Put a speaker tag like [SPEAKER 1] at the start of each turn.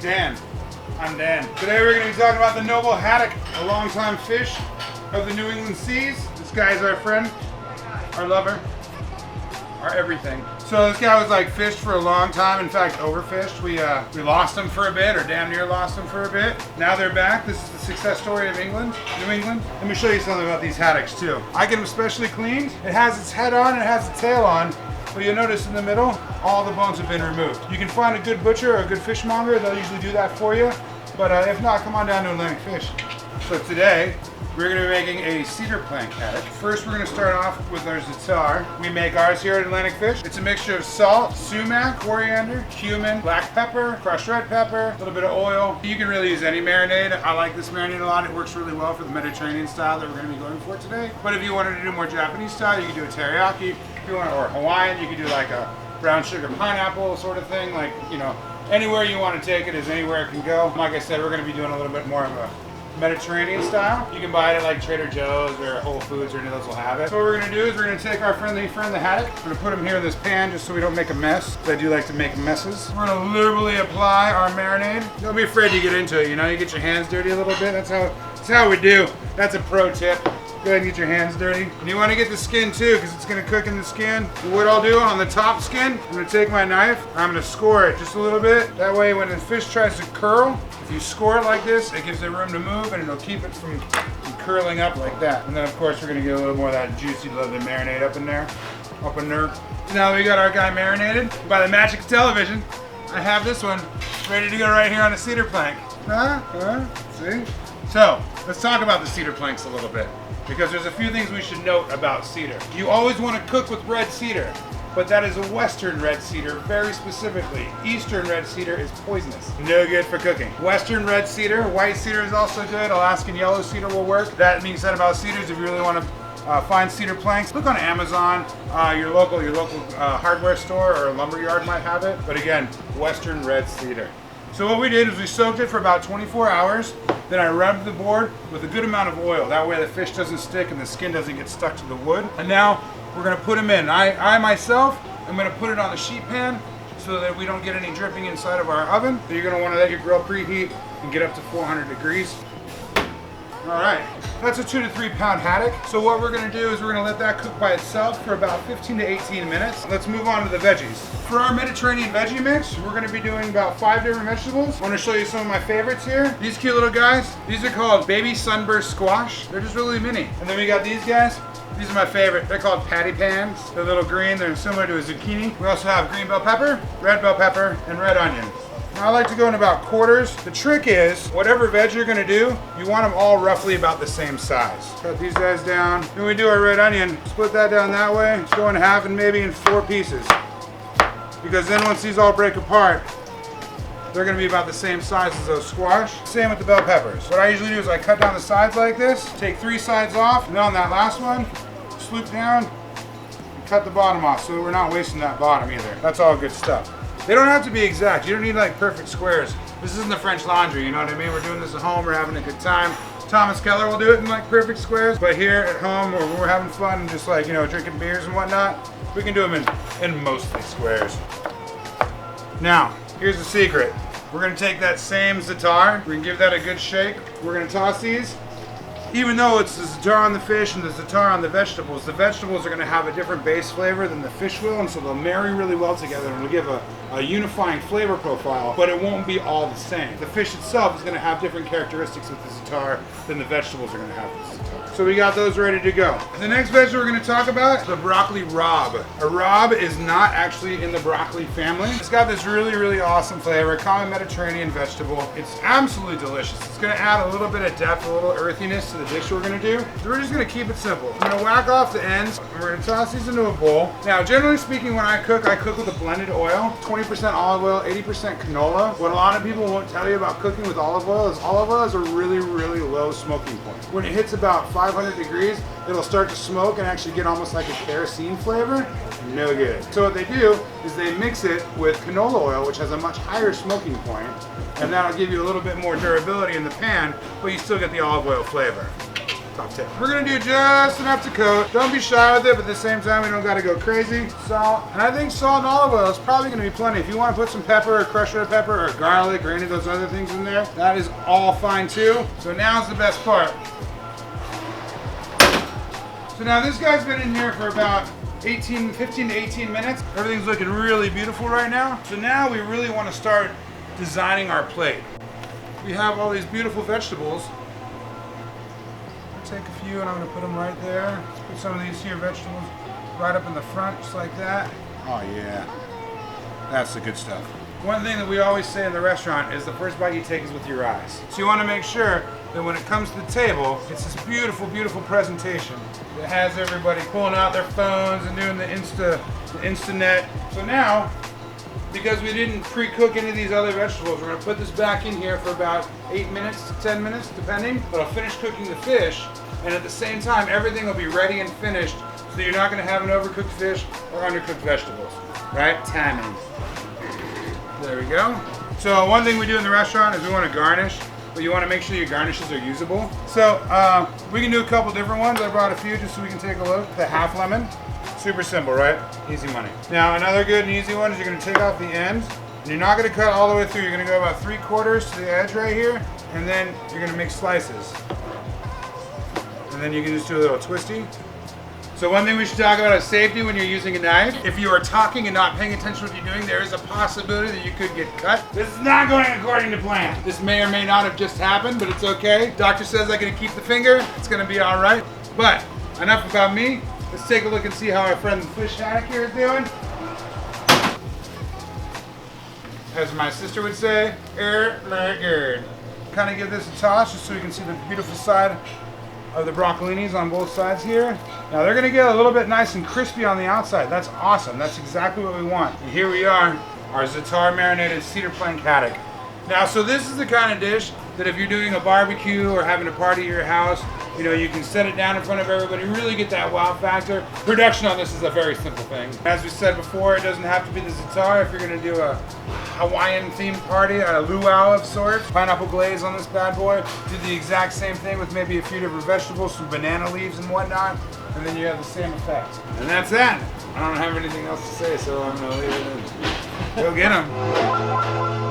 [SPEAKER 1] Dan. I'm Dan. Today we're going to be talking about the noble haddock, a longtime fish of the New England seas. This guy's our friend, our lover, our everything. So this guy was like fished for a long time, in fact overfished. We lost him for a bit, or damn near lost him for a bit. Now they're back. This is the success story of England, New England. Let me show you something about these haddocks too. I get them specially cleaned. It has its head on, it has its tail on. But you'll notice in the middle, all the bones have been removed. You can find a good butcher or a good fishmonger, they'll usually do that for you. But if not, come on down to Atlantic Fish. So today, we're going to be making a cedar plank haddock. First, we're going to start off with our za'atar. We make ours here at Atlantic Fish. It's a mixture of salt, sumac, coriander, cumin, black pepper, crushed red pepper, a little bit of oil. You can really use any marinade. I like this marinade a lot. It works really well for the Mediterranean style that we're going to be going for today. But if you wanted to do more Japanese style, you can do a teriyaki. If you want, or Hawaiian, you can do like a brown sugar pineapple sort of thing. Like, you know, anywhere you want to take it is anywhere it can go. Like I said, we're going to be doing a little bit more of a Mediterranean style. You can buy it at like Trader Joe's or Whole Foods, or any of those will have it. So what we're going to do is we're going to take our friendly friend the haddock. We're going to put him here in this pan just so we don't make a mess. I do like to make messes. We're going to liberally apply our marinade. Don't be afraid to get into it. You know, you get your hands dirty a little bit. That's how we do. That's a pro tip. Go ahead and get your hands dirty. And you want to get the skin too, because it's going to cook in the skin. What I'll do on the top skin, I'm going to take my knife, I'm going to score it just a little bit. That way when the fish tries to curl, if you score it like this, it gives it room to move and it'll keep it from curling up like that. And then of course we're going to get a little more of that juicy, lovely marinade up in there. Now that we got our guy marinated, by the magic television, I have this one ready to go right here on a cedar plank. See? So, let's talk about the cedar planks a little bit, because there's a few things we should note about cedar. You always want to cook with red cedar, but that is a western red cedar, very specifically. Eastern red cedar is poisonous. No good for cooking. Western red cedar, white cedar is also good. Alaskan yellow cedar will work. That being said about cedars, if you really want to find cedar planks, look on Amazon. Your local hardware store or lumber yard might have it. But again, western red cedar. So what we did is we soaked it for about 24 hours. Then I rubbed the board with a good amount of oil. That way the fish doesn't stick and the skin doesn't get stuck to the wood. And now we're going to put them in. I myself am going to put it on a sheet pan so that we don't get any dripping inside of our oven. So you're going to want to let your grill preheat and get up to 400 degrees. All right, that's a 2 to 3 pound haddock. So what we're gonna do is we're gonna let that cook by itself for about 15 to 18 minutes. Let's move on to the veggies. For our Mediterranean veggie mix, we're gonna be doing about 5 different vegetables. I wanna show you some of my favorites here. These cute little guys, these are called baby sunburst squash. They're just really mini. And then we got these guys. These are my favorite. They're called patty pans. They're little green, they're similar to a zucchini. We also have green bell pepper, and red onion. Now I like to go in about quarters. The trick is, whatever veg you're gonna do, you want them all roughly about the same size. Cut these guys down. Then we do our red onion. Split that down that way. Let's go in half and maybe in 4 pieces. Because then once these all break apart, they're gonna be about the same size as those squash. Same with the bell peppers. What I usually do is I cut down the sides like this, take 3 sides off, and then on that last one, swoop down, and cut the bottom off so we're not wasting that bottom either. That's all good stuff. They don't have to be exact. You don't need like perfect squares. This isn't the French Laundry, you know what I mean? We're doing this at home, we're having a good time. Thomas Keller will do it in like perfect squares, but here at home, where we're having fun and just like, you know, drinking beers and whatnot, we can do them in mostly squares. Now, here's the secret. We're gonna take that same za'atar, we're gonna give that a good shake. We're gonna toss these. Even though it's the za'atar on the fish and the za'atar on the vegetables are going to have a different base flavor than the fish will, and so they'll marry really well together and it'll give a unifying flavor profile, but it won't be all the same. The fish itself is going to have different characteristics with the za'atar than the vegetables are going to have with the za'atar. So we got those ready to go. The next vegetable we're going to talk about is the broccoli rabe. A rabe is not actually in the broccoli family. It's got this really, really awesome flavor, common Mediterranean vegetable. It's absolutely delicious. It's going to add a little bit of depth, a little earthiness to the dish we're gonna do. So we're just gonna keep it simple. I'm gonna whack off the ends, and we're gonna toss these into a bowl. Now, generally speaking, when I cook with a blended oil, 20% olive oil, 80% canola. What a lot of people won't tell you about cooking with olive oil is a really, really low smoking point. When it hits about 500 degrees, it'll start to smoke and actually get almost like a kerosene flavor. No good. So what they do is they mix it with canola oil, which has a much higher smoking point, and that'll give you a little bit more durability in the pan, but you still get the olive oil flavor. Top tip. We're gonna do just enough to coat. Don't be shy with it, but at the same time, we don't gotta go crazy. Salt, and I think salt and olive oil is probably gonna be plenty. If you wanna put some pepper or crushed red pepper or garlic or any of those other things in there, that is all fine too. So now's the best part. So now this guy's been in here for about 15 to 18 minutes. Everything's looking really beautiful right now. So now we really wanna start designing our plate. We have all these beautiful vegetables. Take a few and I'm gonna put them right there. Let's put some of these here vegetables right up in the front, just like that. Oh yeah, that's the good stuff. One thing that we always say in the restaurant is the first bite you take is with your eyes. So you wanna make sure that when it comes to the table, it's this beautiful, beautiful presentation that has everybody pulling out their phones and doing the Instanet. So now, because we didn't pre-cook any of these other vegetables, we're gonna put this back in here for about 8 minutes to 10 minutes, depending. But I'll finish cooking the fish, and at the same time, everything will be ready and finished, so you're not gonna have an overcooked fish or undercooked vegetables, right? Timing. There we go. So one thing we do in the restaurant is we wanna garnish, but you wanna make sure your garnishes are usable. So we can do a couple different ones. I brought a few just so we can take a look. The half lemon. Super simple, right? Easy money. Now another good and easy one is you're gonna take off the ends, and you're not gonna cut all the way through. You're gonna go about 3/4 to the edge right here, and then you're gonna make slices. And then you can just do a little twisty. So one thing we should talk about is safety when you're using a knife. If you are talking and not paying attention to what you're doing, there is a possibility that you could get cut. This is not going according to plan. This may or may not have just happened, but it's okay. Doctor says I can keep the finger. It's gonna be all right. But enough about me. Let's take a look and see how our friend the fish haddock here is doing. As my sister would say, good. Kind of give this a toss just so you can see the beautiful side of the broccolinis on both sides here. Now they're gonna get a little bit nice and crispy on the outside. That's awesome. That's exactly what we want. And here we are, our za'atar marinated cedar plank haddock. Now, so this is the kind of dish that if you're doing a barbecue or having a party at your house, you know, you can set it down in front of everybody, really get that wow factor. Production on this is a very simple thing. As we said before, it doesn't have to be the za'atar. If you're gonna do a Hawaiian themed party, a luau of sorts, pineapple glaze on this bad boy, do the exact same thing with maybe a few different vegetables, some banana leaves and whatnot, and then you have the same effect. And that's that. I don't have anything else to say, so I'm gonna leave it in. Go get them.